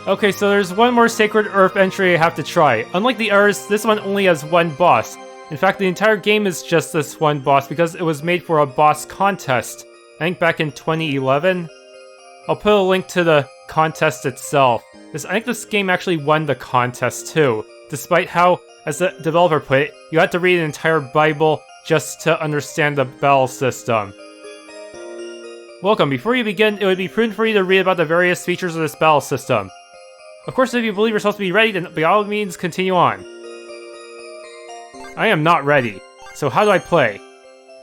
Okay, so there's one more Sacred Earth entry I have to try. Unlike the others, this one only has one boss. In fact, the entire game is just this one boss because it was made for a boss contest. I think back in 2011. I'll put a link to the contest itself. I think this game actually won the contest too, despite how, as the developer put it, you had to read an entire Bible just to understand the battle system. Welcome. Before you begin, it would be prudent for you to read about the various features of this battle system. Of course, if you believe you're supposed to be ready, then by all means continue on. I am not ready. So how do I play?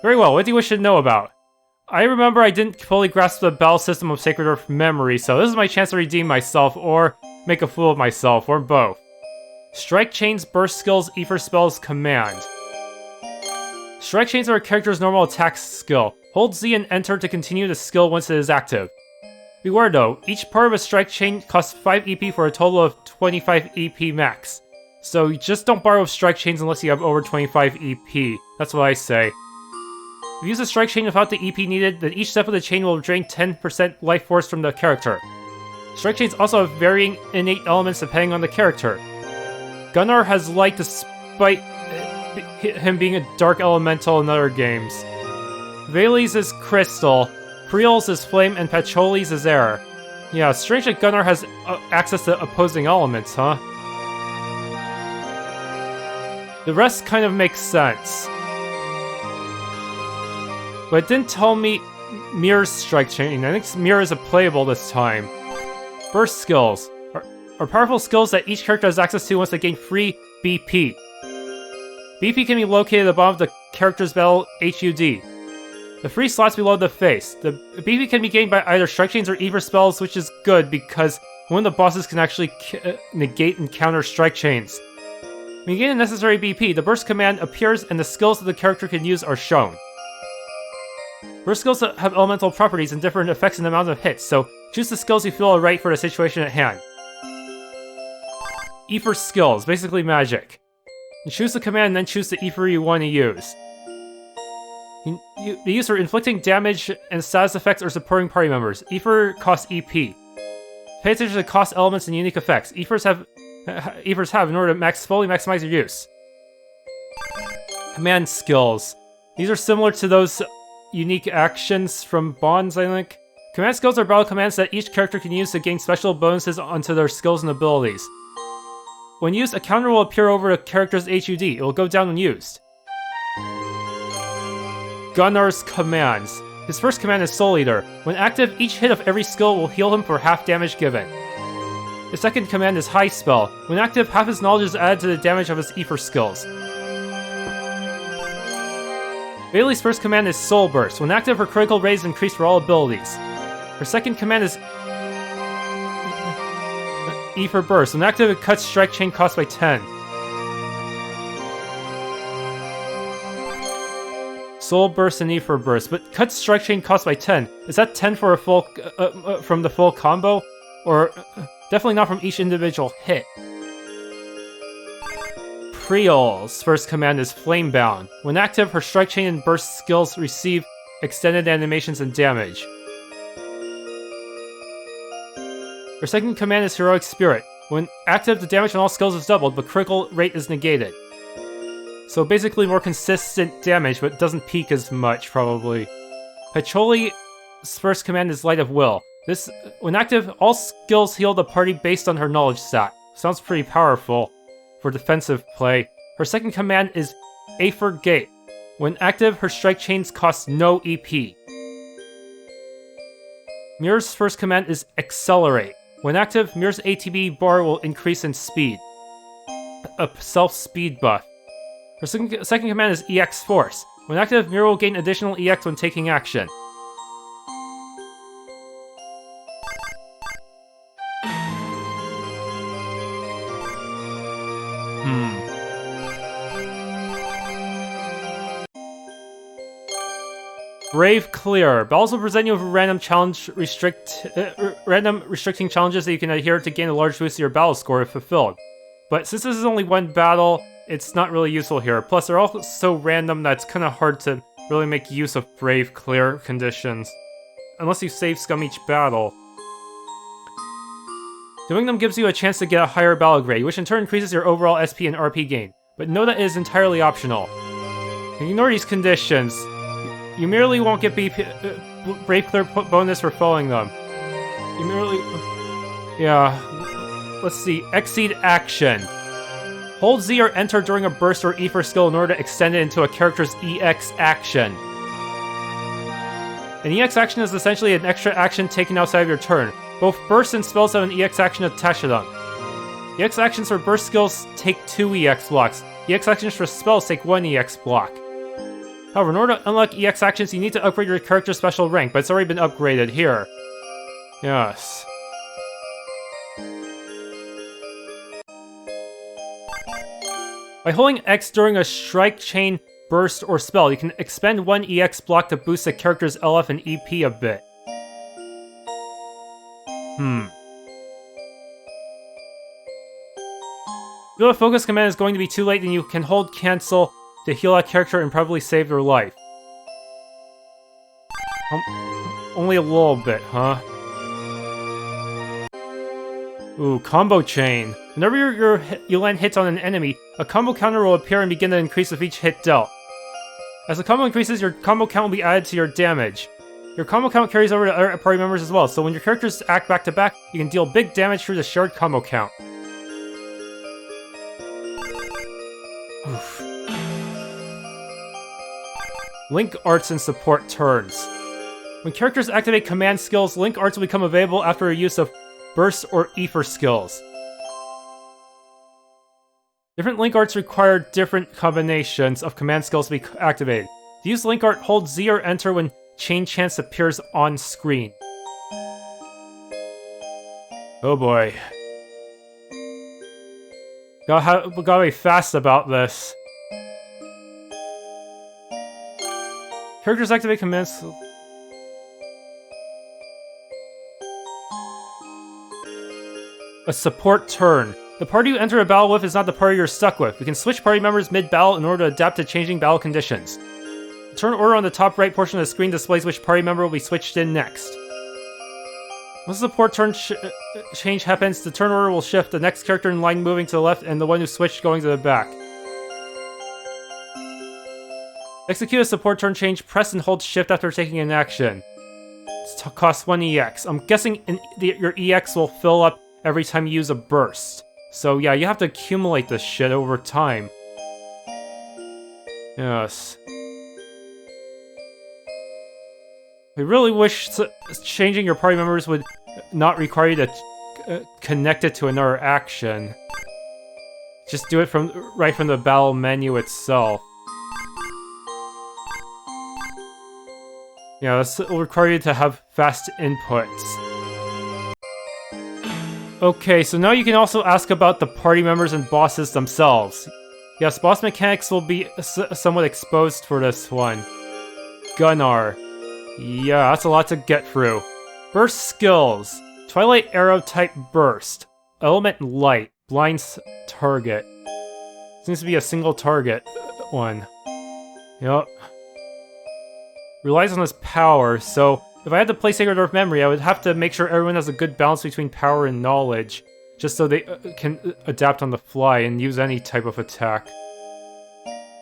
Very well, what do you wish to know about? I remember I didn't fully grasp the battle system of Sacred Earth memory, so this is my chance to redeem myself, or make a fool of myself, or both. Strike Chains, Burst Skills, Ether Spells, Command. Strike Chains are a character's normal attack skill. Hold Z and enter to continue the skill once it is active. Beware though, each part of a strike chain costs 5 EP for a total of 25 EP max. So you just don't borrow strike chains unless you have over 25 EP. That's what I say. If you use a strike chain without the EP needed, then each step of the chain will drain 10% life force from the character. Strike chains also have varying innate elements depending on the character. Gunnar has light despite him being a dark elemental in other games. Vales is crystal, Priel's is flame, and Pacholi's is air. Yeah, strange that Gunnar has access to opposing elements, huh? The rest kind of makes sense. But it didn't tell me Mir's strike chain. I think Mir is a playable this time. Burst skills are powerful skills that each character has access to once they gain free BP. BP can be located above the character's battle HUD. The free slots below the face. The BP can be gained by either strike chains or ether spells, which is good because one of the bosses can actually negate and counter strike chains. When you gain the necessary BP, the burst command appears and the skills that the character can use are shown. Burst skills have elemental properties and different effects and amount of hits, so choose the skills you feel are right for the situation at hand. Ether skills, basically magic. You choose the command and then choose the ether you want to use. The use for inflicting damage and status effects or supporting party members. Ether costs EP. Pay attention to the cost elements and unique effects. Ethers have in order to fully maximize your use. Command skills. These are similar to those unique actions from Bonds, I think. Command skills are battle commands that each character can use to gain special bonuses onto their skills and abilities. When used, a counter will appear over a character's HUD. It will go down when used. Gunnar's commands. His first command is Soul Eater. When active, each hit of every skill will heal him for half damage given. His second command is High Spell. When active, half his knowledge is added to the damage of his ether skills. Bailey's first command is Soul Burst. When active, her critical rate is increased for all abilities. Her second command is Ether Burst. When active, it cuts strike chain cost by 10. Soul Burst and Ether Burst, but cuts strike chain cost by 10. Is that 10 for a full from the full combo, or definitely not from each individual hit? Priel's first command is Flamebound. When active, her strike chain and burst skills receive extended animations and damage. Her second command is Heroic Spirit. When active, the damage on all skills is doubled, but critical rate is negated. So basically more consistent damage, but doesn't peak as much, probably. Pacholi's first command is Light of Will. When active, all skills heal the party based on her knowledge stat. Sounds pretty powerful for defensive play. Her second command is Aether Gate. When active, her strike chains cost no EP. Mir's first command is Accelerate. When active, Mir's ATB bar will increase in speed. A self-speed buff. Her second command is EX Force. When active, Mir will gain additional EX when taking action. Brave Clear. Battles will present you with random restricting challenges that you can adhere to gain a large boost to your battle score if fulfilled. But since this is only one battle, it's not really useful here. Plus, they're all so random that it's kind of hard to really make use of Brave Clear conditions. Unless you save scum each battle. Doing them gives you a chance to get a higher battle grade, which in turn increases your overall SP and RP gain, but know that it is entirely optional. Ignore these conditions. You merely won't get Brave Clear bonus for following them. You merely... Yeah... Let's see, Exceed Action. Hold Z or Enter during a burst or E for skill in order to extend it into a character's EX action. An EX action is essentially an extra action taken outside of your turn. Both bursts and spells have an EX action attached to them. EX actions for burst skills take 2 EX blocks. EX actions for spells take 1 EX block. However, in order to unlock EX actions, you need to upgrade your character's special rank, but it's already been upgraded here. Yes. By holding X during a strike, chain, burst, or spell, you can expend 1 EX block to boost the character's LF and EP a bit. If the focus command is going to be too late, then you can hold cancel to heal that character and probably save their life. Only a little bit, huh? Ooh, combo chain. Whenever you land hits on an enemy, a combo counter will appear and begin to increase with each hit dealt. As the combo increases, your combo count will be added to your damage. Your combo count carries over to other party members as well, so when your characters act back to back, you can deal big damage through the shared combo count. Oof. Link arts and support turns. When characters activate command skills, link arts will become available after a use of burst or ether skills. Different link arts require different combinations of command skills to be activated. To use link art, hold Z or Enter when chain chance appears on screen. Oh boy. Gotta be fast about this. Characters activate commands. A support turn. The party you enter a battle with is not the party you're stuck with. You can switch party members mid-battle in order to adapt to changing battle conditions. The turn order on the top right portion of the screen displays which party member will be switched in next. Once the support turn change happens, the turn order will shift, the next character in line moving to the left and the one who switched going to the back. Execute a support turn change, press and hold shift after taking an action. It costs 1 EX. I'm guessing your EX will fill up every time you use a burst. So yeah, you have to accumulate this shit over time. Yes. I really wish changing your party members would not require you to connect it to another action. Just do it right from the battle menu itself. Yeah, this will require you to have fast inputs. Okay, so now you can also ask about the party members and bosses themselves. Yes, boss mechanics will be somewhat exposed for this one. Gunnar. Yeah, that's a lot to get through. Burst skills. Twilight Arrow type burst. Element light. Blinds target. Seems to be a single target one. Yup. Relies on his power, so if I had to play Sacred Earth Memory, I would have to make sure everyone has a good balance between power and knowledge, just so they can adapt on the fly and use any type of attack.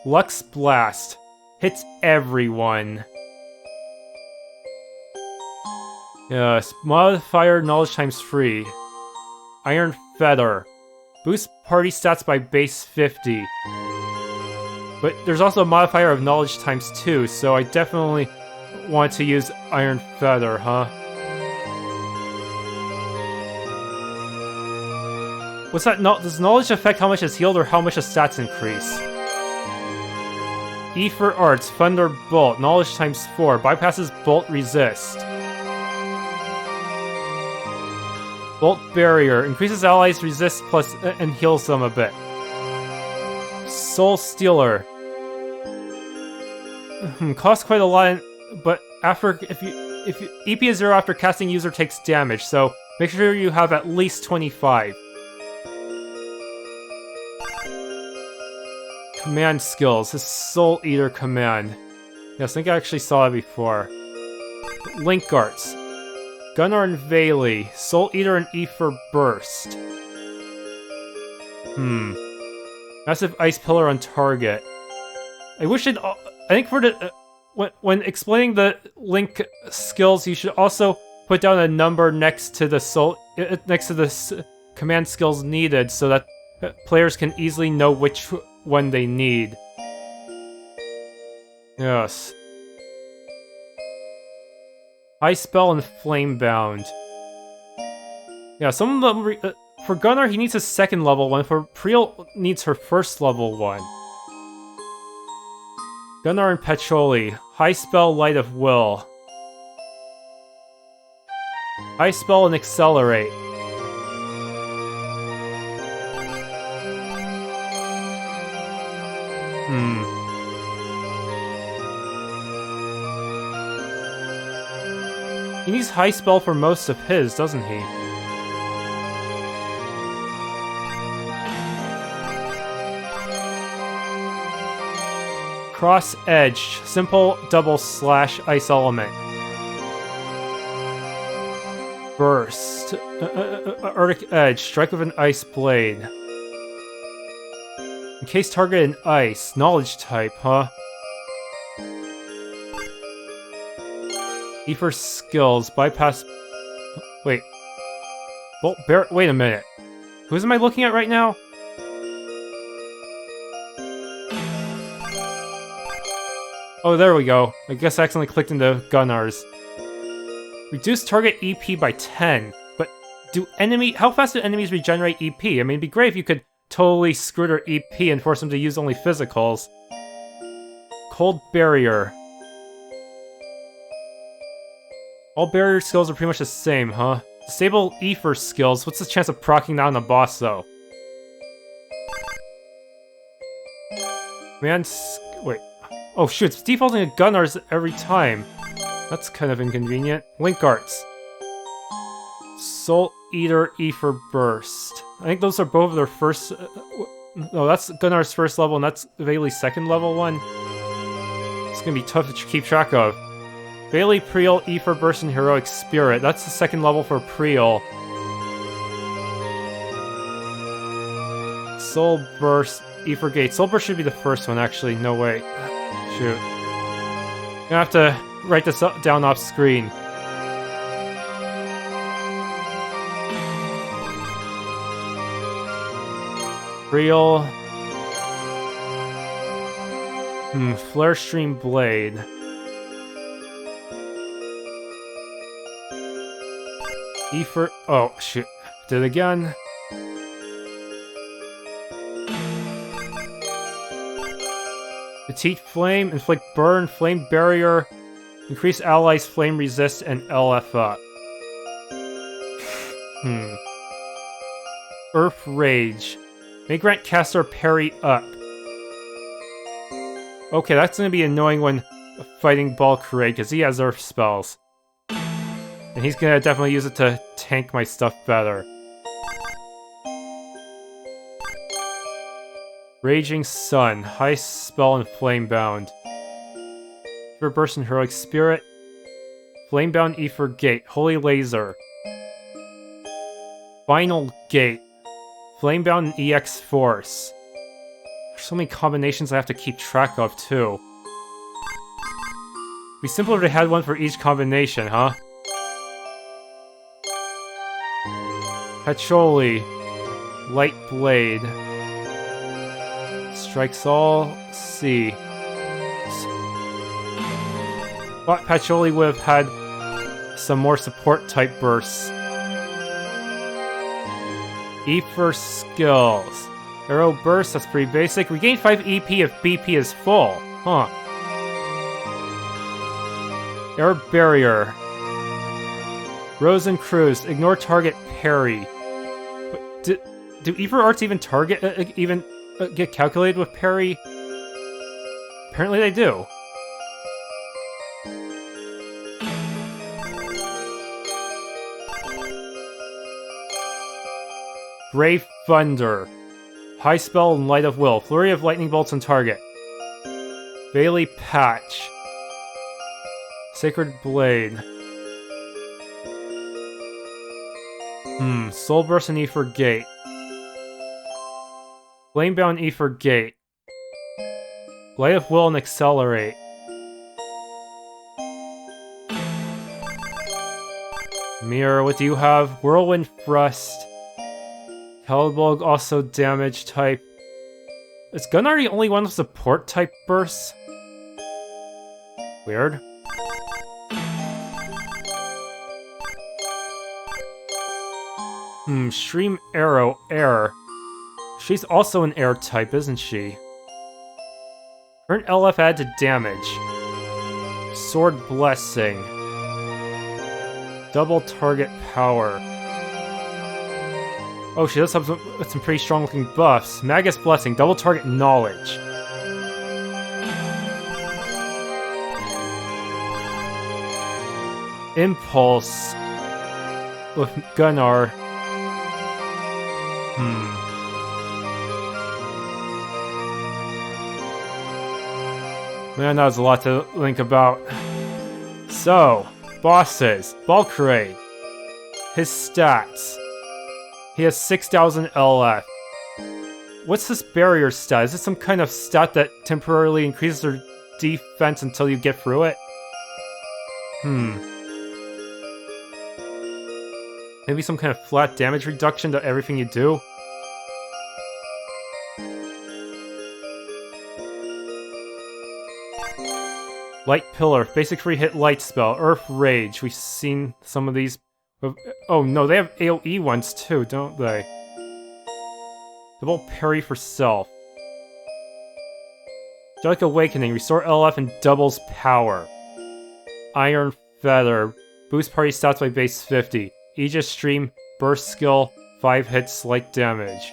Lux Blast. Hits everyone. Yes, modifier knowledge times 3. Iron Feather. Boost party stats by base 50. But there's also a modifier of knowledge times 2, so I definitely want to use Iron Feather, huh? What's that? Does knowledge affect how much is healed or how much the stats increase? E for Arts, Thunderbolt, knowledge times 4, bypasses Bolt Resist. Bolt Barrier, increases allies resist plus and heals them a bit. Soul Stealer. Costs quite a lot, but if EP is 0 after casting, user takes damage, so make sure you have at least 25. Command skills. His Soul Eater command. Yes, I think I actually saw it before. Link arts. Gunnar and Vayli. Soul Eater and Ether Burst. Massive Ice Pillar on target. I wish it... I think for the... when explaining the Link skills, you should also put down a number next to the soul... next to the command skills needed, so that players can easily know which one they need. Yes. Ice Spell and Flame Bound. Yeah, some of them... for Gunnar, he needs a second level one. For Priel, needs her first level one. Gunnar and Patchouli. High Spell, Light of Will. High Spell and Accelerate. He needs High Spell for most of his, doesn't he? Cross Edge. Simple double slash Ice Element. Burst. Arctic Edge. Strike with an Ice Blade. Encase target in Ice. Knowledge type, huh? Ether skills. Bypass... Wait. Wait a minute. Who am I looking at right now? Oh, there we go. I guess I accidentally clicked into Gunnar's. Reduce target EP by 10. But how fast do enemies regenerate EP? I mean, it'd be great if you could totally screw their EP and force them to use only physicals. Cold Barrier. All barrier skills are pretty much the same, huh? Disable Ether skills. What's the chance of proccing down a boss, though? Wait. Oh shoot, it's defaulting to Gunnar's every time. That's kind of inconvenient. Link Arts. Soul Eater, Ether Burst. I think those are both their first... no, that's Gunnar's first level, and that's Vayli's second level one. It's gonna be tough to keep track of. Vayli, Priel, Ether Burst, and Heroic Spirit. That's the second level for Priel. Soul Burst, Ether Gate. Soul Burst should be the first one, actually. No, wait. Shoot. I'm gonna have to write this down off screen. Priel. Flare Stream Blade. Ether... Oh, shoot. Did it again. Petite Flame, Inflict Burn, Flame Barrier, Increase Allies' Flame Resist, and LF up. Earth Rage. May grant caster parry up. Okay, that's gonna be annoying when fighting Balcruade, because he has Earth spells. And he's gonna definitely use it to tank my stuff better. Raging Sun, High Spell and Flame Bound. Ether Burst and Heroic Spirit. Flame Bound Ether Gate, Holy Laser. Final Gate. Flame Bound and EX Force. There's so many combinations I have to keep track of too. It'd be simpler if they had one for each combination, huh? Patchouli. Light Blade. Strikes all. C. But Patchouli would have had some more support type bursts. Ether skills. Arrow Burst, that's pretty basic. Regain 5 EP if BP is full. Huh. Air Barrier. Rose and Cruise, ignore target parry. Do Ether Arts even get calculated with parry? Apparently they do. Brave Thunder. High Spell and Light of Will. Flurry of Lightning Bolts on target. Vayli Patch. Sacred Blade. Soul Burst and Ether Gate. Flamebound Ether Gate. Light of Will and Accelerate. Mirror, what do you have? Whirlwind Thrust. Hellbulg also damage type. Is Gunnar the only one with support type bursts? Weird. Stream Arrow, Air. She's also an air type, isn't she? Current LF add to damage. Sword Blessing. Double target power. Oh, she does have some pretty strong looking buffs. Magus Blessing, double target knowledge. Impulse. With Gunnar. Man, that was a lot to think about. So, bosses. Balcruade. His stats. He has 6,000 LF. What's this barrier stat? Is it some kind of stat that temporarily increases their defense until you get through it? Maybe some kind of flat damage reduction to everything you do? Light Pillar, basic free hit light spell, Earth Rage. We've seen some of these. Oh no, they have AoE ones too, don't they? Double parry for self. Angelic Awakening, restore LF and doubles power. Iron Feather, boost party stats by base 50. Aegis Stream, burst skill, 5 hits, slight damage.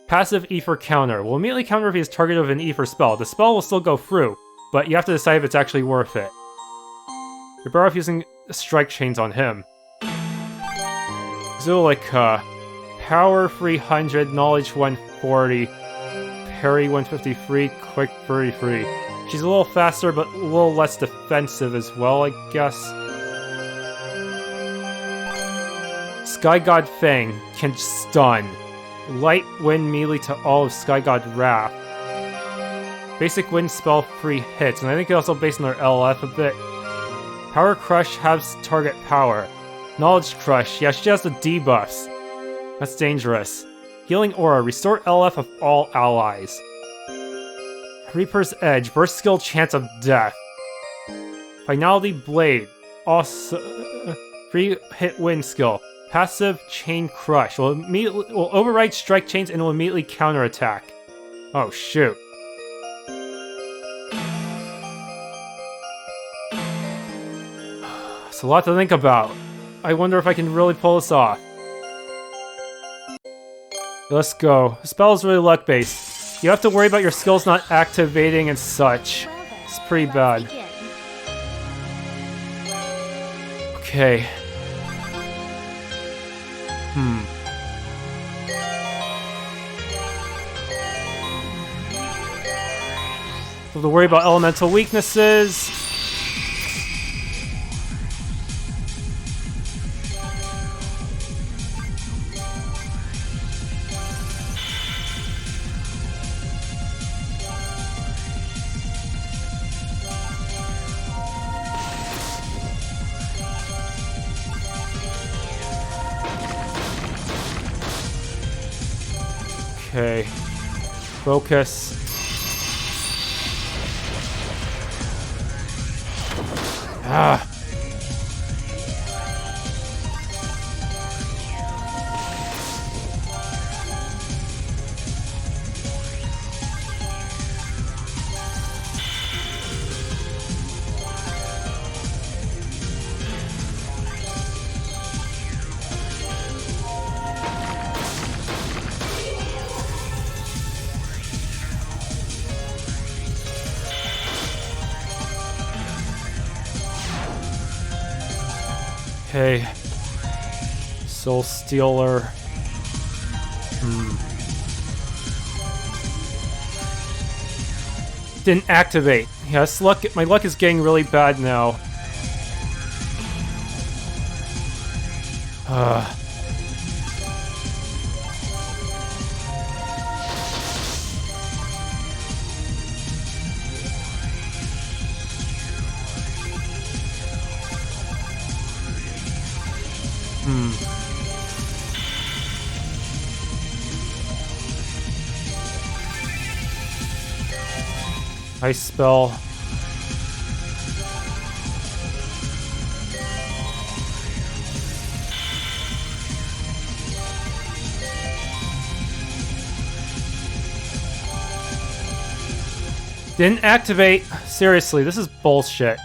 Passive Ether Counter. Will immediately counter if he is targeted with an Ether spell. The spell will still go through, but you have to decide if it's actually worth it. You're better off using Strike Chains on him. Zuleika. Power 300, Knowledge 140, Parry 153, Quick 33. She's a little faster, but a little less defensive as well, I guess. Sky God Fang can stun. Light Wind melee to all of Sky God Wrath. Basic Wind spell 3 hits, and I think it's also based on their LF a bit. Power Crush has target power. Knowledge Crush, yeah, she has the debuffs. That's dangerous. Healing Aura, restore LF of all allies. Reaper's Edge, burst skill chance of death. Finality Blade, also free hit wind skill. Passive Chain Crush will override strike chains and will immediately counterattack. Oh shoot. It's a lot to think about. I wonder if I can really pull this off. Let's go. The spell is really luck-based. You have to worry about your skills not activating and such. It's pretty bad. Okay. Have to worry about elemental weaknesses. Okay. Focus. Ah. Okay. Soul Stealer. Didn't activate. Yes, luck. My luck is getting really bad now. Ice spell. Didn't activate. Seriously, this is bullshit.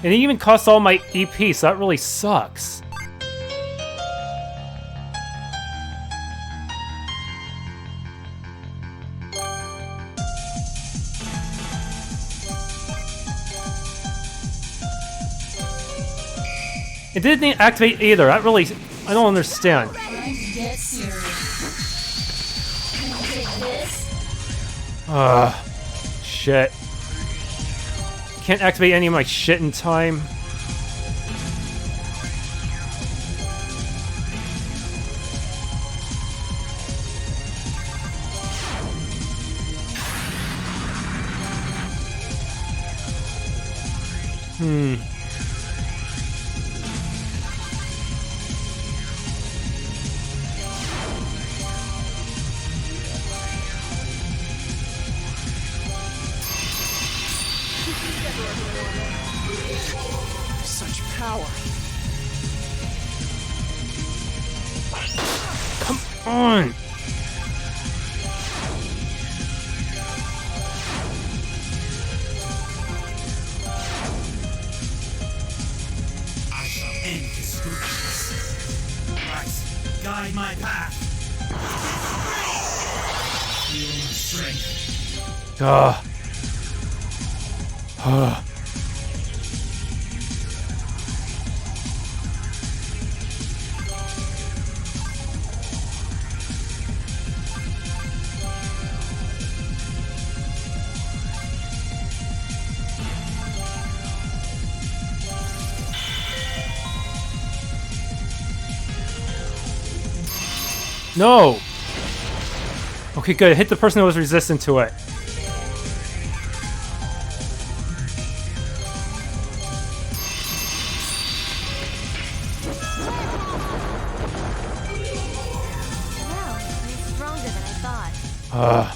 And it even cost all my EP, so that really sucks. It didn't activate either. That really... I don't understand. Get serious. Can you take this? Shit. Can't activate any of my shit in time. Such power. Come on! I shall end his foolishness. Christ, guide my path. Feel my strength. No! Okay, good. Hit the person who was resistant to it. Wow, he's stronger than I thought. Gah.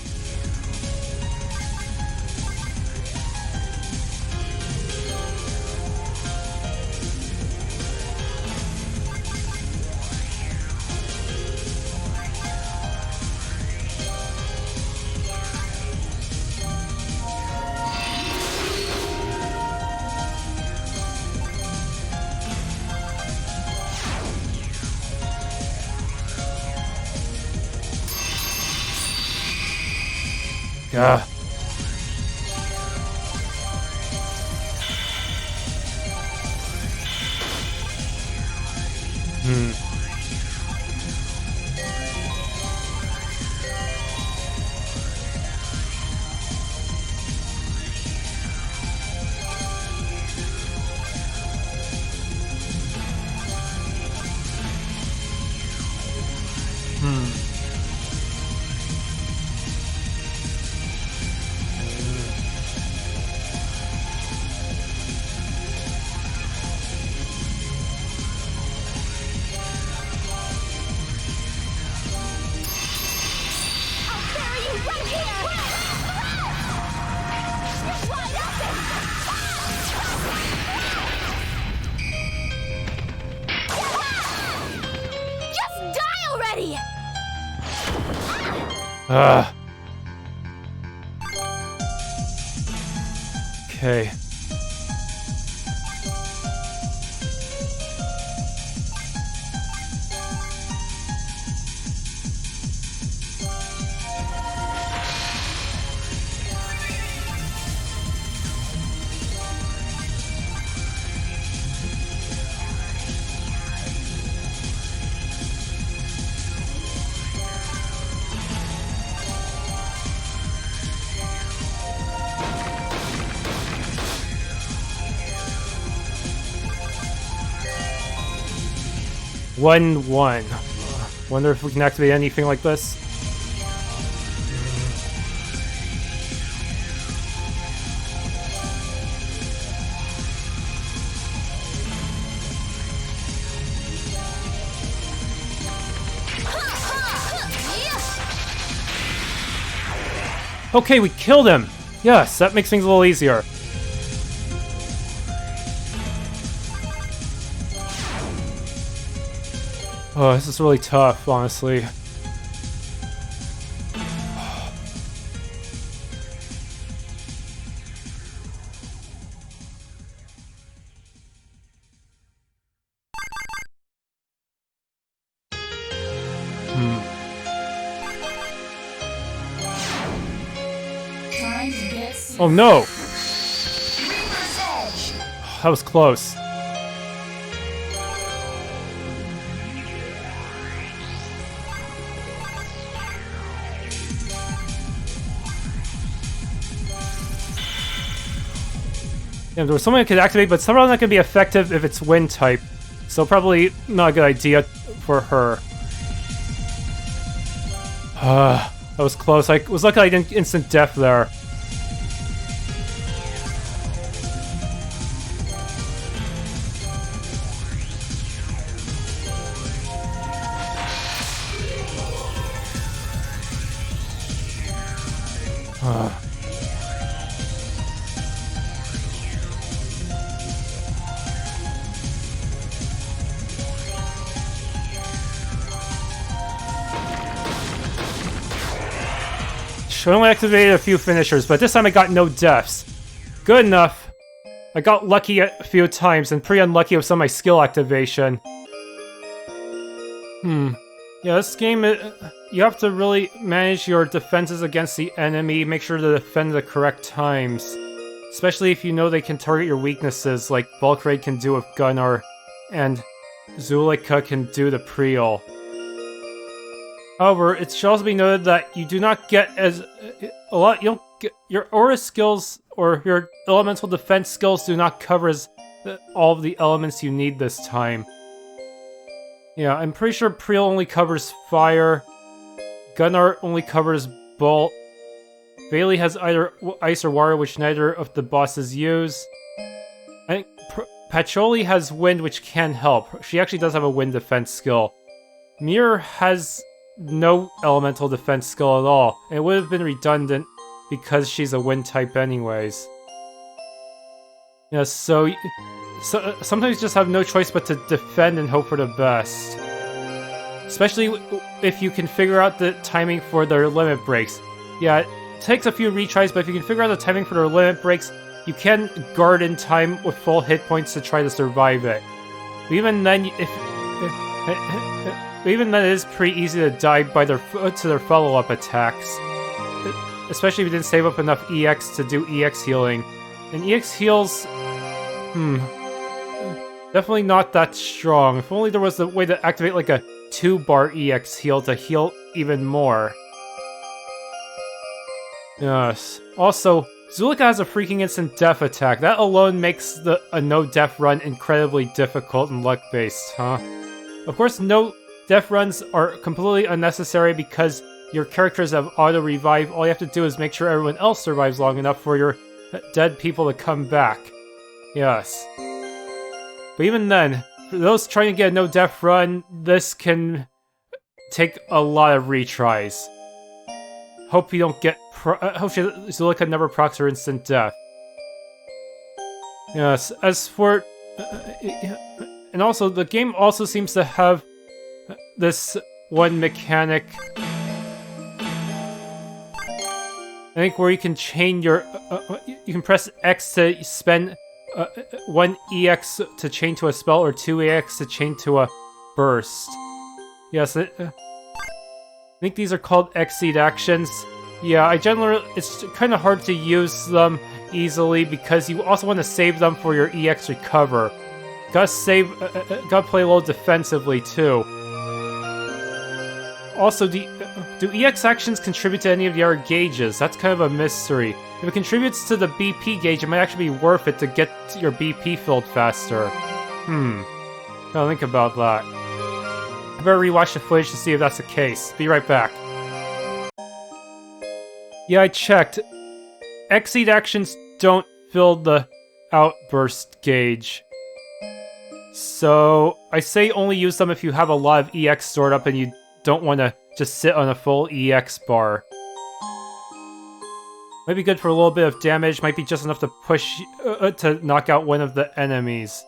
Okay. 1-1. Wonder if we can activate anything like this. Okay, we killed him! Yes, that makes things a little easier. Oh, this is really tough, honestly. Oh no! That was close. Yeah, there was something I could activate, but somehow not going to be effective if it's wind type. So probably not a good idea for her. That was close. I was lucky I didn't instant death there. I only activated a few finishers, but this time I got no deaths. Good enough. I got lucky a few times and pretty unlucky with some of my skill activation. Yeah, this game, you have to really manage your defenses against the enemy, make sure to defend at the correct times. Especially if you know they can target your weaknesses, like Balcruade can do with Gunnar, and Zuleika can do the Priel. However, it should also be noted that you do not get you don't get, your aura skills or your elemental defense skills do not cover all of the elements you need this time. Yeah, I'm pretty sure Priel only covers fire, Gunnar only covers bolt, Bailey has either ice or water, which neither of the bosses use. I think Patchouli has wind, which can help. She actually does have a wind defense skill. Mir has no elemental defense skill at all. It would have been redundant because she's a wind type anyways. Yeah, so sometimes you just have no choice but to defend and hope for the best. Especially if you can figure out the timing for their limit breaks. Yeah, it takes a few retries, but if you can figure out the timing for their limit breaks, you can guard in time with full hit points to try to survive it. But even then, even then, it is pretty easy to die by their follow-up attacks. Especially if you didn't save up enough EX to do EX healing. And EX heals... definitely not that strong. If only there was a way to activate like a 2-bar EX heal to heal even more. Yes. Also, Zuleika has a freaking instant death attack. That alone makes a no-death run incredibly difficult and luck-based, huh? Of course, no death runs are completely unnecessary because your characters have auto-revive. All you have to do is make sure everyone else survives long enough for your dead people to come back. Yes. But even then, for those trying to get a no-death run, this can take a lot of retries. Hope you don't get hope Zuleika never procs her instant death. Yes, as for... and also, the game also seems to have this one mechanic... I think where you can chain your... you can press X to spend 1 EX to chain to a spell, or 2 EX to chain to a burst. Yes, I think these are called Exceed actions. Yeah, it's kind of hard to use them easily because you also want to save them for your EX recover. Gotta play a little defensively too. Also, do EX actions contribute to any of the other gauges? That's kind of a mystery. If it contributes to the BP gauge, it might actually be worth it to get your BP filled faster. Gotta think about that. I better rewatch the footage to see if that's the case. Be right back. Yeah, I checked. Exceed actions don't fill the outburst gauge. So, I say only use them if you have a lot of EX stored up and you don't want to just sit on a full EX bar. Might be good for a little bit of damage, might be just enough to push to knock out one of the enemies.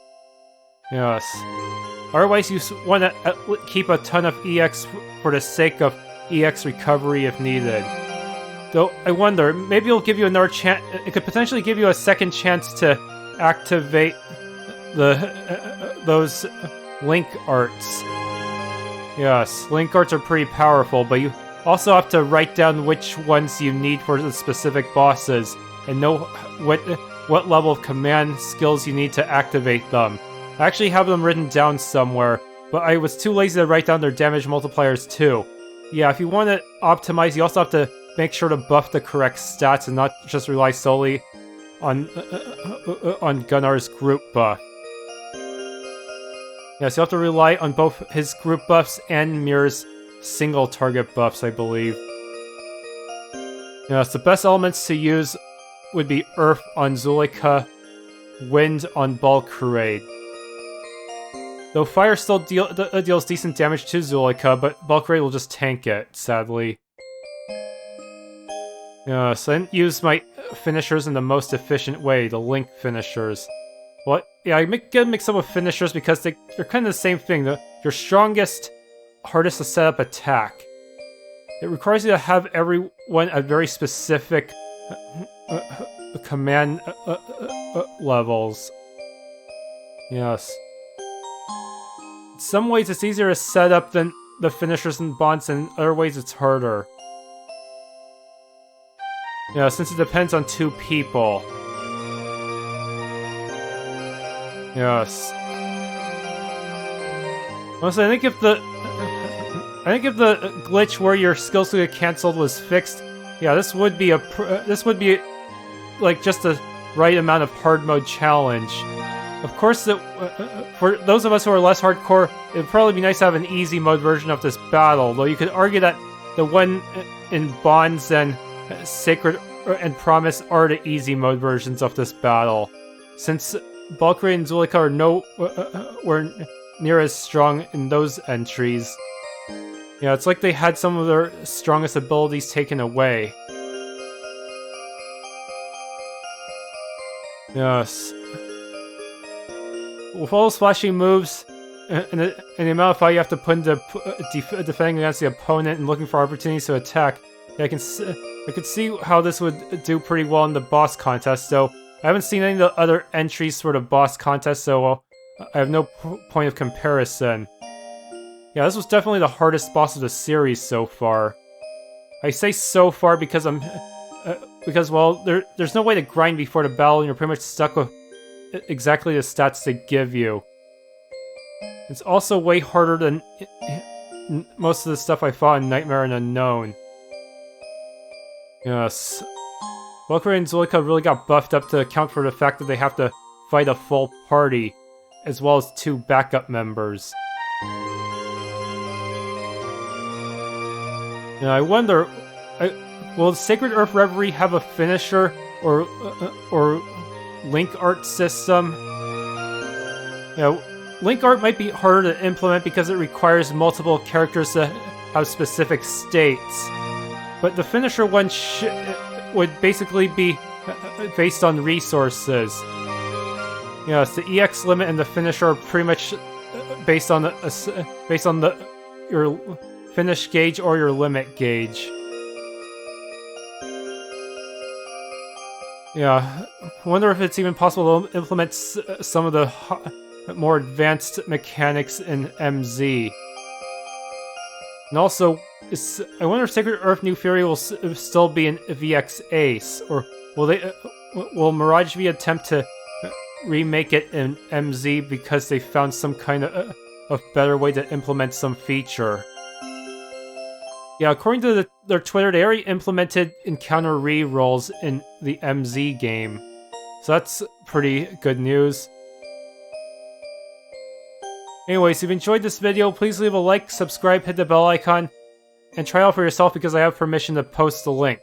Yes. Otherwise, you want to keep a ton of EX for the sake of EX recovery if needed. Though, I wonder, maybe it'll give you another chance. It could potentially give you a second chance to activate those link arts. Yes, link arts are pretty powerful, but you also have to write down which ones you need for the specific bosses, and know what level of command skills you need to activate them. I actually have them written down somewhere, but I was too lazy to write down their damage multipliers too. Yeah, if you want to optimize, you also have to make sure to buff the correct stats and not just rely solely on Gunnar's group buff. Yeah, so you have to rely on both his group buffs and Mir's single target buffs, I believe. Yeah, so the best elements to use would be Earth on Zuleika, Wind on Balcruade. Though Fire still deals decent damage to Zuleika, but Balcruade will just tank it, sadly. Yeah, so I didn't use my finishers in the most efficient way, the link finishers. Well, yeah, I gotta mix up with finishers because they're kind of the same thing. Your strongest, hardest to set up attack. It requires you to have everyone at very specific command levels. Yes. In some ways it's easier to set up than the finishers and bonds, and in other ways it's harder. Yeah, since it depends on two people. Yes. Honestly, I think if the glitch where your skills get cancelled was fixed, yeah, this would be like just the right amount of hard mode challenge. Of course, for those of us who are less hardcore, it'd probably be nice to have an easy mode version of this battle. Though you could argue that the one in Bonds and Sacred and Promise are the easy mode versions of this battle, since Balcruade and Zuleika were near as strong in those entries. Yeah, it's like they had some of their strongest abilities taken away. Yes. With all those flashing moves, and the amount of fight you have to put into defending against the opponent and looking for opportunities to attack, yeah, I could see how this would do pretty well in the boss contest, though I haven't seen any of the other entries for the boss contest, so I have no point of comparison. Yeah, this was definitely the hardest boss of the series so far. I say so far because well, there's no way to grind before the battle, and you're pretty much stuck with exactly the stats they give you. It's also way harder than most of the stuff I fought in Nightmare and Unknown. Yes. Balcruade and Zuleika really got buffed up to account for the fact that they have to fight a full party, as well as 2 backup members. Now I wonder, will Sacred Earth Reverie have a finisher or link art system? You know, link art might be harder to implement because it requires multiple characters to have specific states, but the finisher one would basically be based on resources. Yes, the EX limit and the finisher are pretty much based on your finish gauge or your limit gauge. Yeah, I wonder if it's even possible to implement some of the more advanced mechanics in MZ. And also, I wonder if Sacred Earth New Fury will still be an VX Ace, or will MirageV attempt to remake it in MZ because they found some kind of better way to implement some feature. Yeah, according to their Twitter, they already implemented encounter re-rolls in the MZ game. So that's pretty good news. Anyways, if you enjoyed this video, please leave a like, subscribe, hit the bell icon, and try out for yourself because I have permission to post the link.